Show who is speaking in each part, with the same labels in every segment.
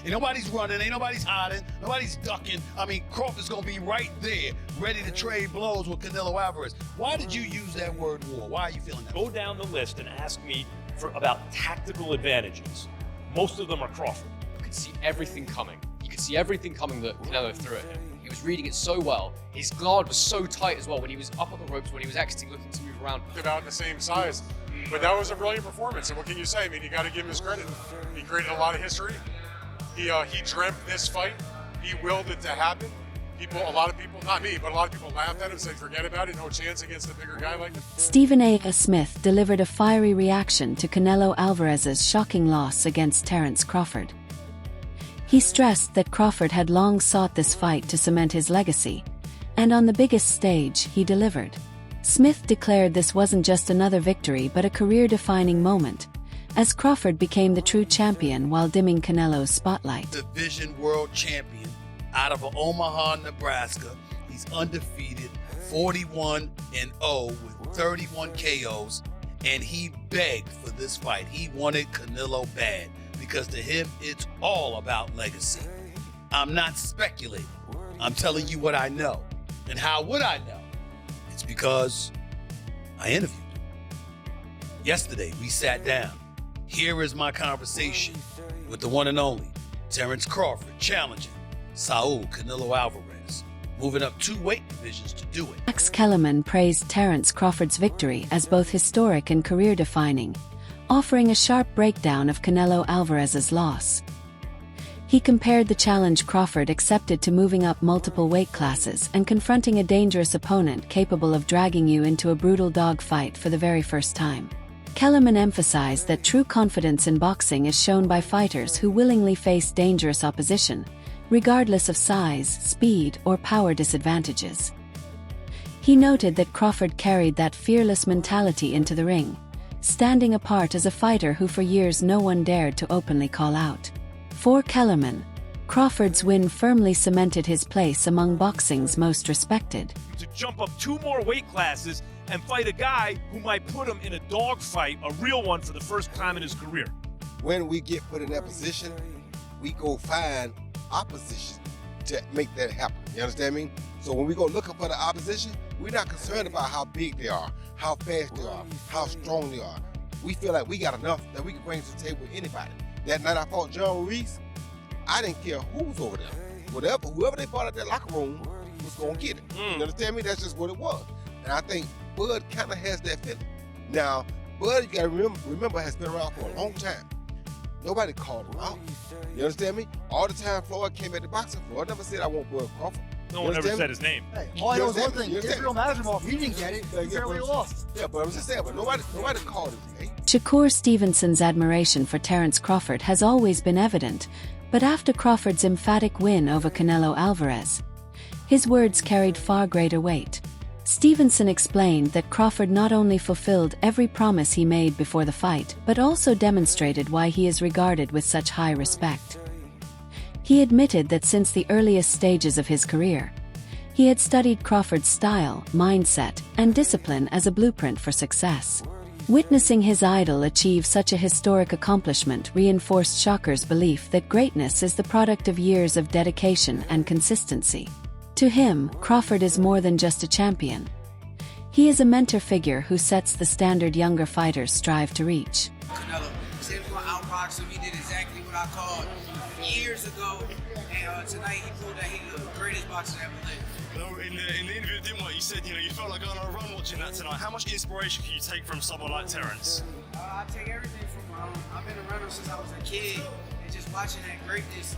Speaker 1: Ain't nobody's running, ain't nobody's hiding, nobody's ducking. I mean, Crawford's gonna be right there, ready to trade blows with Canelo Alvarez. Why did you use that word war? Why are you feeling that?
Speaker 2: Go down the list and ask me about tactical advantages. Most of them are Crawford.
Speaker 3: You could see everything coming. You could see everything coming that Canelo threw at him. He was reading it so well. His guard was so tight as well when he was up on the ropes, when he was actually looking to move around.
Speaker 4: About the same size. But that was a brilliant performance, and what can you say? I mean, you got to give him his credit. He created a lot of history. He dreamt this fight. He willed it to happen. A lot of people, not me, but a lot of people laughed at him, said forget about it, no chance against a bigger guy like him.
Speaker 5: Stephen A. Smith delivered a fiery reaction to Canelo Alvarez's shocking loss against Terence Crawford. He stressed that Crawford had long sought this fight to cement his legacy, and on the biggest stage, he delivered. Smith declared this wasn't just another victory but a career-defining moment, as Crawford became the true champion while dimming Canelo's spotlight.
Speaker 1: Division world champion out of Omaha, Nebraska. He's undefeated, 41-0 with 31 KOs, and he begged for this fight. He wanted Canelo bad because to him, it's all about legacy. I'm not speculating. I'm telling you what I know. And how would I know? It's because I interviewed him. Yesterday, we sat down. Here is my conversation with the one and only Terence Crawford challenging Saul Canelo Alvarez, moving up 2 weight divisions to do it.
Speaker 5: Max Kellerman praised Terence Crawford's victory as both historic and career-defining, offering a sharp breakdown of Canelo Alvarez's loss. He compared the challenge Crawford accepted to moving up multiple weight classes and confronting a dangerous opponent capable of dragging you into a brutal dogfight for the very first time. Kellerman emphasized that true confidence in boxing is shown by fighters who willingly face dangerous opposition, regardless of size, speed, or power disadvantages. He noted that Crawford carried that fearless mentality into the ring, standing apart as a fighter who for years no one dared to openly call out. For Kellerman, Crawford's win firmly cemented his place among boxing's most respected.
Speaker 2: To jump up 2 more weight classes and fight a guy who might put him in a dogfight, a real one, for the first time in his career.
Speaker 6: When we get put in that position, we go find opposition to make that happen. You understand me? So when we go looking for the opposition, we're not concerned about how big they are, how fast they are, how strong they are. We feel like we got enough that we can bring to the table with anybody. That night I fought John Ruiz, I didn't care who was over there. Whoever they brought out that locker room was going to get it. You understand me? That's just what it was. And I think Bud kind of has that feeling. Now, Bud, you got to remember, has been around for a long time. Nobody called him out. You understand me? All the time Floyd came at the boxing floor, I never said I want Bud Crawford.
Speaker 2: No one ever said his name.
Speaker 7: Hey, all I know is one thing, Israel Nazarov, he didn't get it, he barely lost.
Speaker 6: Yeah, but I was just saying, but nobody called his name.
Speaker 5: Shakur Stevenson's admiration for Terence Crawford has always been evident, but after Crawford's emphatic win over Canelo Alvarez, his words carried far greater weight. Stevenson explained that Crawford not only fulfilled every promise he made before the fight, but also demonstrated why he is regarded with such high respect. He admitted that since the earliest stages of his career, he had studied Crawford's style, mindset, and discipline as a blueprint for success. Witnessing his idol achieve such a historic accomplishment reinforced Shakur's belief that greatness is the product of years of dedication and consistency. To him, Crawford is more than just a champion. He is a mentor figure who sets the standard younger fighters strive to reach.
Speaker 8: Canelo said we're going to outbox him. He did exactly what I called years ago, and tonight he proved that he's the greatest boxer ever lived.
Speaker 9: In the interview with Dimwit, you said you felt like going on a run watching that tonight. How much inspiration can you take from someone like Terence?
Speaker 8: I take everything from him. I've been a runner since I was a kid, and just watching that greatness.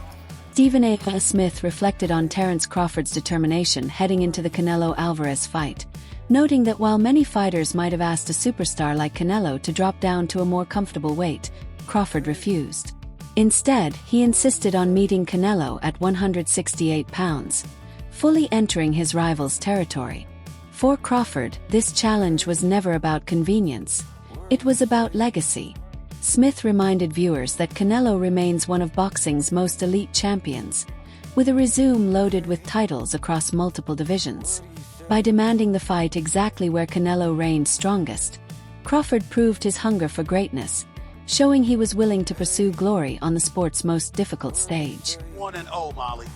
Speaker 5: Stephen A. Smith reflected on Terence Crawford's determination heading into the Canelo Alvarez fight, noting that while many fighters might have asked a superstar like Canelo to drop down to a more comfortable weight, Crawford refused. Instead, he insisted on meeting Canelo at 168 pounds, fully entering his rival's territory. For Crawford, this challenge was never about convenience. It was about legacy. Smith reminded viewers that Canelo remains one of boxing's most elite champions, with a resume loaded with titles across multiple divisions. By demanding the fight exactly where Canelo reigned strongest, Crawford proved his hunger for greatness, showing he was willing to pursue glory on the sport's most difficult stage.
Speaker 1: 1-0, Molly,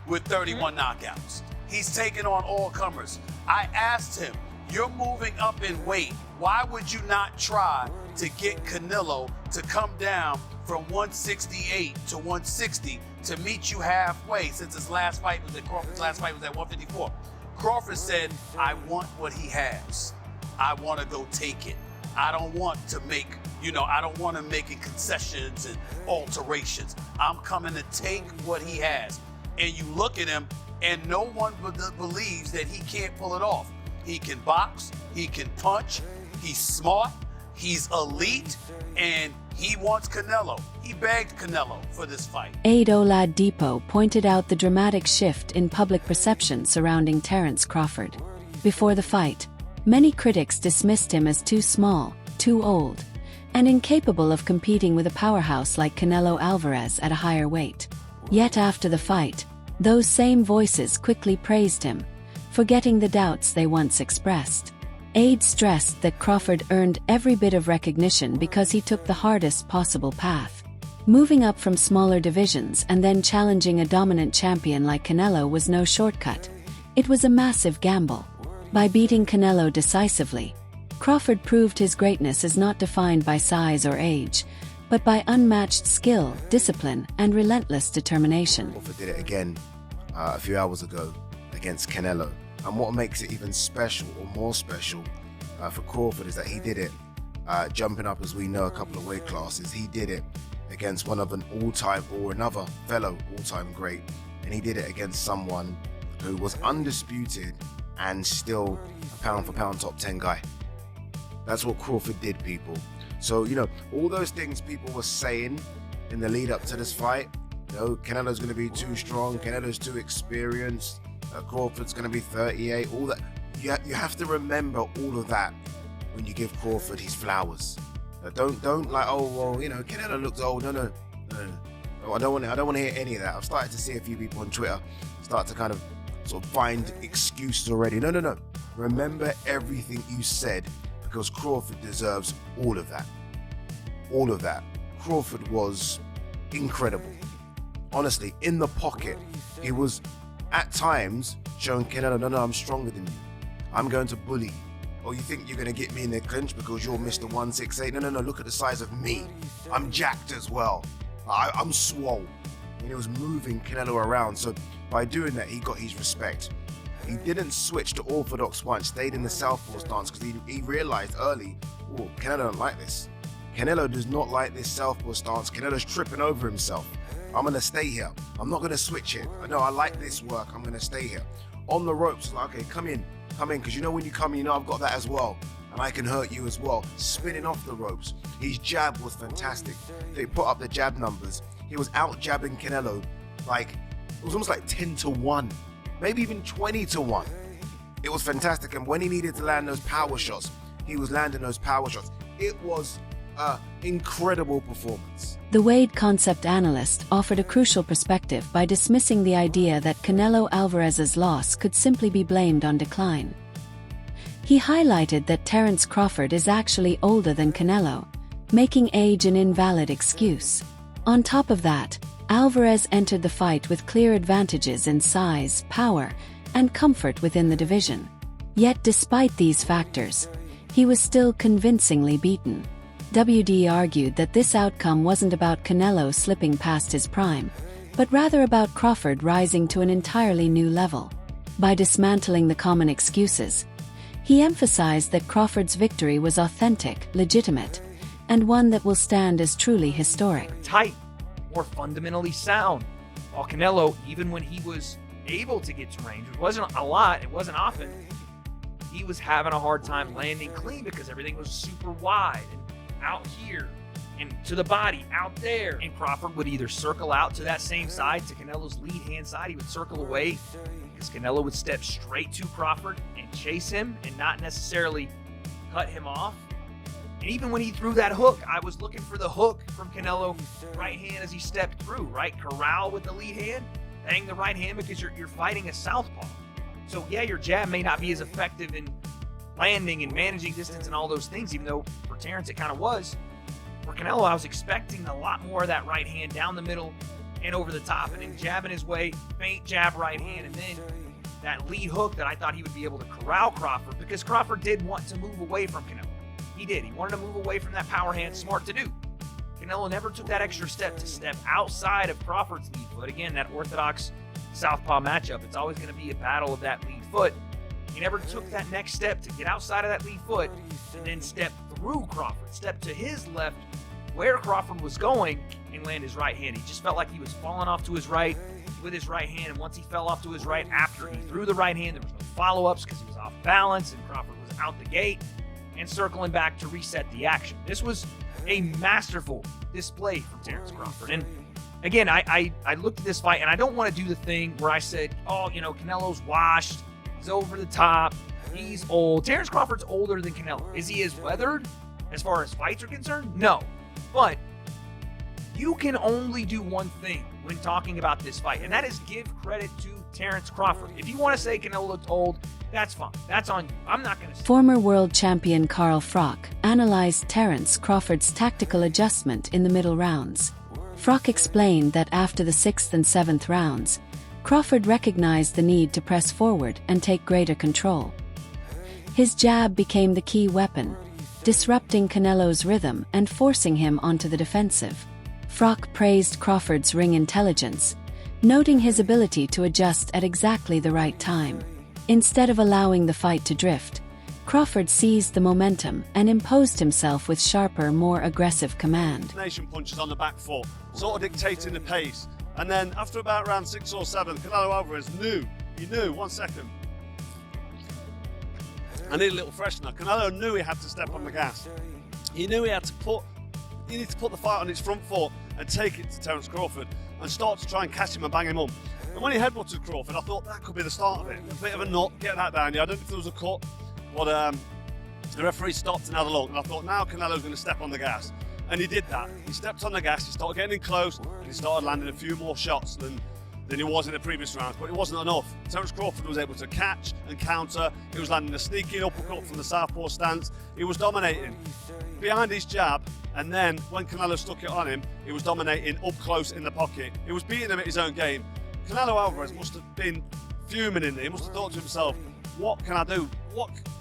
Speaker 1: with 31 knockouts. He's taking on all comers. I asked him, you're moving up in weight. Why would you not try to get Canelo to come down from 168 to 160 to meet you halfway, since his last fight was at Crawford's last fight was at 154? Crawford said, I want what he has. I want to go take it. I don't want to make, I don't want to make concessions and alterations. I'm coming to take what he has. And you look at him, and no one believes that he can't pull it off. He can box, he can punch, he's smart, he's elite, and he wants Canelo. He begged Canelo for this fight.
Speaker 5: Aid Oladipo pointed out the dramatic shift in public perception surrounding Terence Crawford. Before the fight, many critics dismissed him as too small, too old, and incapable of competing with a powerhouse like Canelo Alvarez at a higher weight. Yet after the fight, those same voices quickly praised him, forgetting the doubts they once expressed. Aid stressed that Crawford earned every bit of recognition because he took the hardest possible path. Moving up from smaller divisions and then challenging a dominant champion like Canelo was no shortcut. It was a massive gamble. By beating Canelo decisively, Crawford proved his greatness is not defined by size or age, but by unmatched skill, discipline, and relentless determination.
Speaker 10: Crawford did it again a few hours ago against Canelo. And what makes it even special, or more special, for Crawford is that he did it jumping up, as we know, a couple of weight classes. He did it against one of an all-time or another fellow all-time great, and he did it against someone who was undisputed and still a pound-for-pound top 10 guy. That's what Crawford did, people. So, all those things people were saying in the lead up to this fight, Canelo's going to be too strong, Canelo's too experienced, Crawford's going to be 38, all that. You have to remember all of that when you give Crawford his flowers. Don't like, Canelo looks old. No. I don't want to hear any of that. I've started to see a few people on Twitter start to kind of sort of find excuses already. No. Remember everything you said, because Crawford deserves all of that. All of that. Crawford was incredible. Honestly, in the pocket, he was at times showing Canelo, no, I'm stronger than you. I'm going to bully you. Oh, you think you're going to get me in the clinch because you're Mr. 168? No, look at the size of me. I'm jacked as well. I'm swole. And he was moving Canelo around. So by doing that, he got his respect. He didn't switch to orthodox once, stayed in the southpaw stance because he realized early, Canelo don't like this. Canelo does not like this southpaw stance. Canelo's tripping over himself. I'm going to stay here. I'm not going to switch it. No, I like this work. I'm going to stay here. On the ropes, like, okay, come in, because when you come in, I've got that as well, and I can hurt you as well. Spinning off the ropes. His jab was fantastic. They put up the jab numbers. He was out jabbing Canelo it was almost like 10-1, maybe even 20-1. It was fantastic, and when he needed to land those power shots, he was landing those power shots. It was an incredible performance.
Speaker 5: The Wade Concept analyst offered a crucial perspective by dismissing the idea that Canelo Alvarez's loss could simply be blamed on decline. He highlighted that Terence Crawford is actually older than Canelo, making age an invalid excuse. On top of that, Alvarez entered the fight with clear advantages in size, power, and comfort within the division. Yet despite these factors, he was still convincingly beaten. WD argued that this outcome wasn't about Canelo slipping past his prime, but rather about Crawford rising to an entirely new level. By dismantling the common excuses, he emphasized that Crawford's victory was authentic, legitimate, and one that will stand as truly historic.
Speaker 2: Tight, more fundamentally sound. While Canelo, even when he was able to get to range, it wasn't a lot, it wasn't often, he was having a hard time landing clean because everything was super wide and out here and to the body out there. And Crawford would either circle out to that same side, to Canelo's lead hand side. He would circle away because Canelo would step straight to Crawford and chase him and not necessarily cut him off. And even when he threw that hook, I was looking for the hook from Canelo right hand as he stepped through, right? Corral with the lead hand, bang the right hand because you're fighting a southpaw. So yeah, your jab may not be as effective in landing and managing distance and all those things, even though for Terence it kind of was. For Canelo, I was expecting a lot more of that right hand down the middle and over the top, and then jabbing his way, feint jab right hand, and then that lead hook that I thought he would be able to corral Crawford, because Crawford did want to move away from Canelo. He did. He wanted to move away from that power hand. Smart to do. Canelo never took that extra step to step outside of Crawford's lead foot. Again, that orthodox southpaw matchup, it's always going to be a battle of that lead foot. He never took that next step to get outside of that lead foot and then step through Crawford, step to his left where Crawford was going and land his right hand. He just felt like he was falling off to his right with his right hand, and once he fell off to his right after he threw the right hand, there was no follow-ups because he was off balance and Crawford was out the gate and circling back to reset the action. This was a masterful display from Terence Crawford. And again, I looked at this fight, and I don't want to do the thing where I said, oh, Canelo's washed, he's over the top, he's old. Terence Crawford's older than Canelo. Is he as weathered as far as fights are concerned? No. But you can only do one thing when talking about this fight, and that is give credit to Terence Crawford. If you want to say Canelo looked old, that's fine. That's on you. I'm not going to say.
Speaker 5: Former world champion Carl Froch analyzed Terence Crawford's tactical adjustment in the middle rounds. Froch explained that after the 6th and 7th rounds, Crawford recognized the need to press forward and take greater control. His jab became the key weapon, disrupting Canelo's rhythm and forcing him onto the defensive. Froch praised Crawford's ring intelligence, noting his ability to adjust at exactly the right time. Instead of allowing the fight to drift, Crawford seized the momentum and imposed himself with sharper, more aggressive command.
Speaker 9: Nation punches on the back foot, sort of dictating the pace. And then after about round 6 or 7, Canelo Alvarez knew, 1 second, I need a little freshener. Canelo knew he had to step on the gas. He knew he needed to put the fight on his front foot and take it to Terence Crawford and start to try and catch him and bang him up. And when he headbutted Crawford, I thought that could be the start of it. A bit of a nut, get that down. Yeah, I don't think there was a cut, but the referee stopped and had a look. And I thought, now Canelo's going to step on the gas. And he did that. He stepped on the gas, he started getting in close, and he started landing a few more shots than he was in the previous rounds, but it wasn't enough. Terence Crawford was able to catch and counter. He was landing a sneaky uppercut from the southpaw stance. He was dominating behind his jab, and then when Canelo stuck it on him, he was dominating up close in the pocket. He was beating him at his own game. Canelo Alvarez must have been fuming in there. He must have thought to himself, what can I do?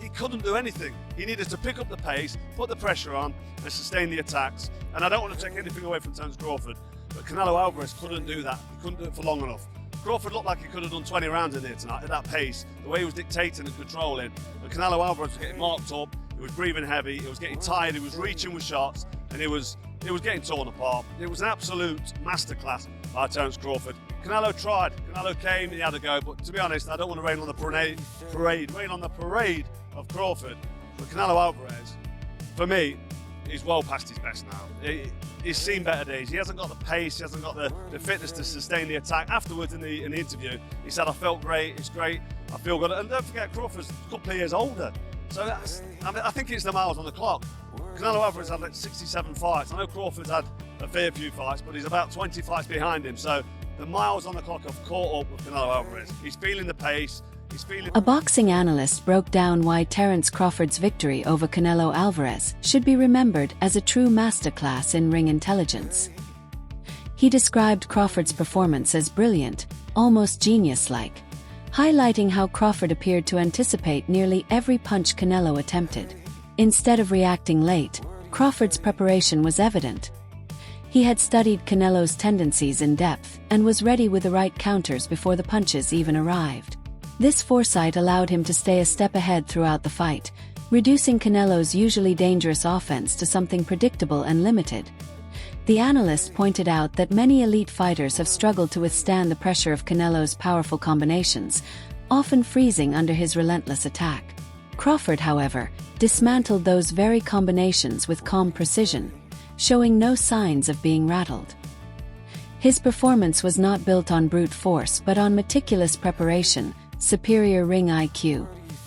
Speaker 9: He couldn't do anything. He needed to pick up the pace, put the pressure on, and sustain the attacks. And I don't want to take anything away from Terence Crawford, but Canelo Alvarez couldn't do that. He couldn't do it for long enough. Crawford looked like he could have done 20 rounds in there tonight at that pace, the way he was dictating and controlling. And Canelo Alvarez was getting marked up, he was breathing heavy, he was getting tired, he was reaching with shots, and he was getting torn apart. It was an absolute masterclass by Terence Crawford. Canelo tried, Canelo came, he had a go, but to be honest, I don't want to rain on the parade of Crawford. But Canelo Alvarez, for me, he's well past his best now. He's seen better days. He hasn't got the pace, he hasn't got the fitness to sustain the attack. Afterwards in the interview, he said, I felt great, it's great, I feel good. And don't forget, Crawford's a couple of years older. So I think it's the miles on the clock. Canelo Alvarez had like 67 fights. I know Crawford's had a fair few fights, but he's about 20 fights behind him. So the miles on the clock have caught up with Canelo Alvarez. He's feeling the pace.
Speaker 5: A boxing analyst broke down why Terence Crawford's victory over Canelo Alvarez should be remembered as a true masterclass in ring intelligence. He described Crawford's performance as brilliant, almost genius-like, highlighting how Crawford appeared to anticipate nearly every punch Canelo attempted. Instead of reacting late, Crawford's preparation was evident. He had studied Canelo's tendencies in depth and was ready with the right counters before the punches even arrived. This foresight allowed him to stay a step ahead throughout the fight, reducing Canelo's usually dangerous offense to something predictable and limited. The analyst pointed out that many elite fighters have struggled to withstand the pressure of Canelo's powerful combinations, often freezing under his relentless attack. Crawford, however, dismantled those very combinations with calm precision, showing no signs of being rattled. His performance was not built on brute force but on meticulous preparation, superior ring IQ,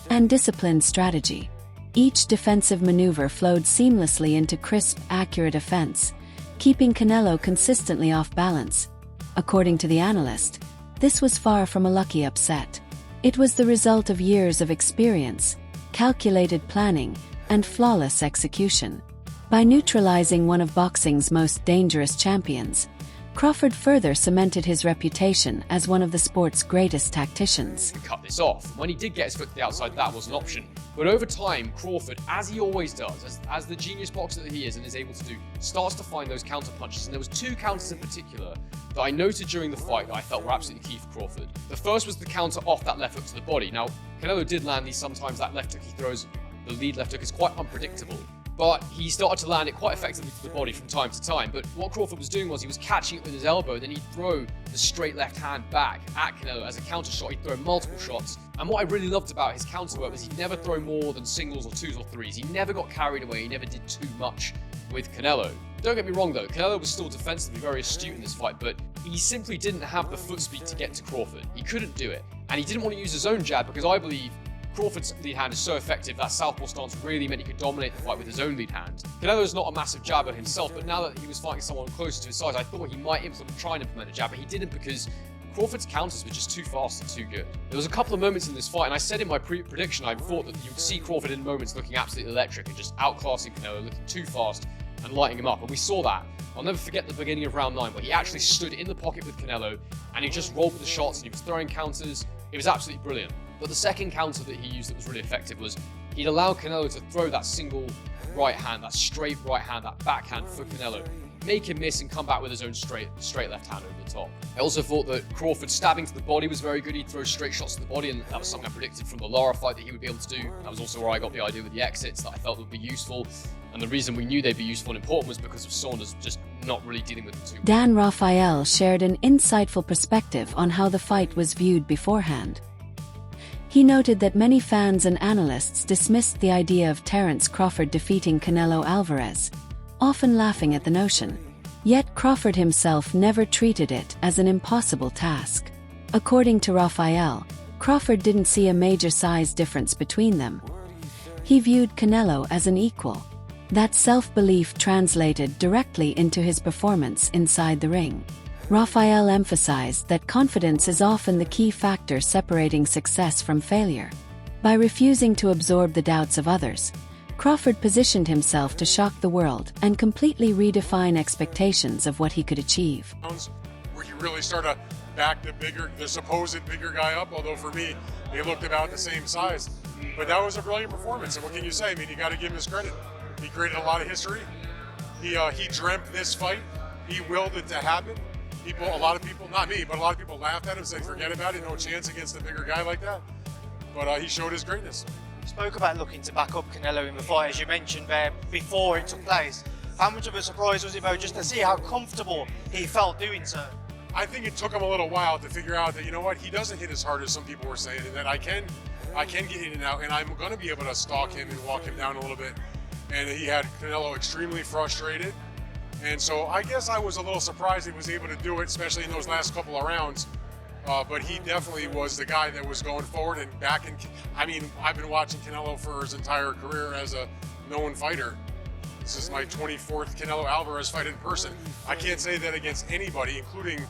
Speaker 5: and disciplined strategy. Each defensive maneuver flowed seamlessly into crisp, accurate offense, keeping Canelo consistently off balance. According to the analyst, this was far from a lucky upset. It was the result of years of experience, calculated planning, and flawless execution. By neutralizing one of boxing's most dangerous champions, Crawford further cemented his reputation as one of the sport's greatest tacticians.
Speaker 3: Cut this off. When he did get his foot to the outside, that was an option. But over time, Crawford, as he always does, as the genius boxer that he is and is able to do, starts to find those counter punches. And there was two counters in particular that I noted during the fight that I felt were absolutely key for Crawford. The first was the counter off that left hook to the body. Now, Canelo did land these sometimes. That left hook he throws, the lead left hook, is quite unpredictable. But he started to land it quite effectively to the body from time to time. But what Crawford was doing was he was catching it with his elbow, then he'd throw the straight left hand back at Canelo as a counter shot. He'd throw multiple shots. And what I really loved about his counter work was he'd never throw more than singles or twos or threes. He never got carried away. He never did too much with Canelo. Don't get me wrong though, Canelo was still defensively very astute in this fight, but he simply didn't have the foot speed to get to Crawford. He couldn't do it. And he didn't want to use his own jab because I believe Crawford's lead hand is so effective that southpaw stance really meant he could dominate the fight with his own lead hand. Canelo's not a massive jabber himself, but now that he was fighting someone closer to his size, I thought he might try and implement a jab, but he didn't because Crawford's counters were just too fast and too good. There was a couple of moments in this fight, and I said in my prediction, I thought that you would see Crawford in moments looking absolutely electric and just outclassing Canelo, looking too fast and lighting him up, and we saw that. I'll never forget the beginning of round 9 where he actually stood in the pocket with Canelo and he just rolled with the shots and he was throwing counters. It was absolutely brilliant. But the second counter that he used that was really effective was he'd allow Canelo to throw that single right hand, that straight right hand, that backhand for Canelo, make him miss and come back with his own straight left hand over the top. I also thought that Crawford stabbing to the body was very good. He'd throw straight shots to the body, and that was something I predicted from the Lara fight that he would be able to do. That was also where I got the idea with the exits that I felt would be useful. And the reason we knew they'd be useful and important was because of Saunders just not really dealing with the two.
Speaker 5: Dan Rafael shared an insightful perspective on how the fight was viewed beforehand. He noted that many fans and analysts dismissed the idea of Terence Crawford defeating Canelo Alvarez, often laughing at the notion. Yet Crawford himself never treated it as an impossible task. According to Rafael, Crawford didn't see a major size difference between them. He viewed Canelo as an equal. That self-belief translated directly into his performance inside the ring. Rafael emphasized that confidence is often the key factor separating success from failure. By refusing to absorb the doubts of others, Crawford positioned himself to shock the world and completely redefine expectations of what he could achieve.
Speaker 4: Where you really start to back the supposed bigger guy up, although for me, they looked about the same size. But that was a brilliant performance, and what can you say? I mean, you got to give him his credit. He created a lot of history. He dreamt this fight. He willed it to happen. A lot of people, not me, but a lot of people laughed at him, said, forget about it, no chance against a bigger guy like that. But he showed his greatness.
Speaker 7: You spoke about looking to back up Canelo in the fight, as you mentioned there, before it took place. How much of a surprise was it, though, just to see how comfortable he felt doing so?
Speaker 4: I think it took him a little while to figure out that, you know what, he doesn't hit as hard as some people were saying, and that I can get in and out, and I'm going to be able to stalk him and walk him down a little bit. And he had Canelo extremely frustrated. And so I guess I was a little surprised he was able to do it, especially in those last couple of rounds. But he definitely was the guy that was going forward and backing. I mean, I've been watching Canelo for his entire career as a known fighter. This is my 24th Canelo Alvarez fight in person. I can't say that against anybody, including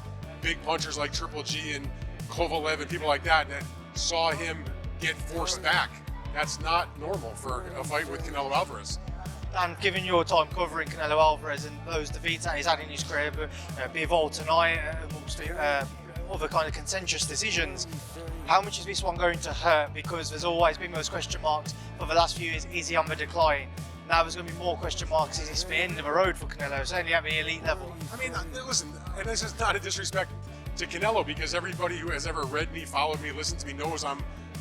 Speaker 4: big punchers like Triple G and Kovalev and people like that saw him get forced back. That's not normal for a fight with Canelo Alvarez.
Speaker 7: And given your time covering Canelo Alvarez and those defeats that he's had in his career, Bivol tonight, amongst other kind of contentious decisions, how much is this one going to hurt? Because there's always been those question marks for the last few years. Is he on the decline? Now there's going to be more question marks. Is this the end of the road for Canelo, certainly at the elite level?
Speaker 4: I mean, listen, and this is not a disrespect to Canelo, because everybody who has ever read me, followed me, listened to me knows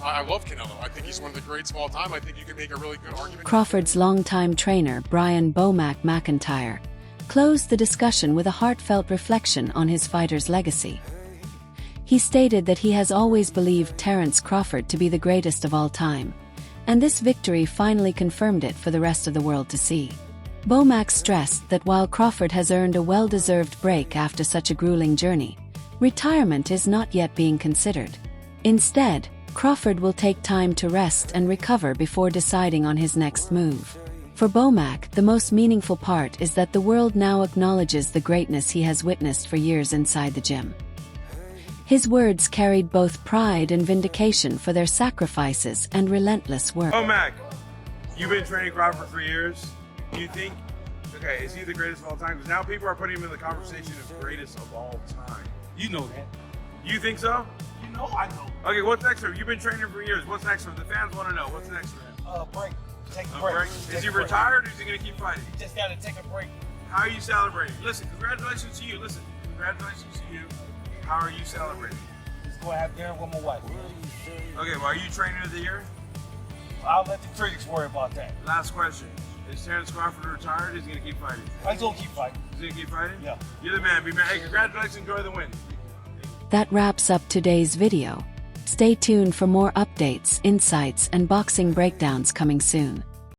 Speaker 4: I love Canelo. I think he's one of the greats of all time. I think you can make a really good argument.
Speaker 5: Crawford's longtime trainer, Brian Bomac McIntyre, closed the discussion with a heartfelt reflection on his fighter's legacy. He stated that he has always believed Terence Crawford to be the greatest of all time, and this victory finally confirmed it for the rest of the world to see. Bomac stressed that while Crawford has earned a well-deserved break after such a grueling journey, retirement is not yet being considered. Instead, Crawford will take time to rest and recover before deciding on his next move. For Bomac, the most meaningful part is that the world now acknowledges the greatness he has witnessed for years inside the gym. His words carried both pride and vindication for their sacrifices and relentless work.
Speaker 11: Bomac, you've been training Crawford for years. Do you think Okay, is he the greatest of all time? Because now people are putting him in the conversation of greatest of all time.
Speaker 12: You know that.
Speaker 11: You think so?
Speaker 12: You know I know.
Speaker 11: Okay, what's next for him? You've been training for years. What's next for him? The fans want to know. What's next for him?
Speaker 12: Break. Take a
Speaker 11: A
Speaker 12: break.
Speaker 11: break? Is he retired or is he going to keep fighting?
Speaker 12: You just gotta take a break.
Speaker 11: How are you celebrating? Listen, congratulations to you. Listen, congratulations to you. How are you celebrating?
Speaker 12: Just go have dinner with my wife.
Speaker 11: Okay, well, are you trainer of the year?
Speaker 12: I'll let the critics worry about that.
Speaker 11: Last question. Is Terence Crawford retired or is he going to keep fighting?
Speaker 12: I'm gonna keep fighting.
Speaker 11: Is he going to keep fighting?
Speaker 12: Yeah.
Speaker 11: You're the man. Be man. Hey, congratulations. Enjoy the win.
Speaker 5: That wraps up today's video. Stay tuned for more updates, insights, and boxing breakdowns coming soon.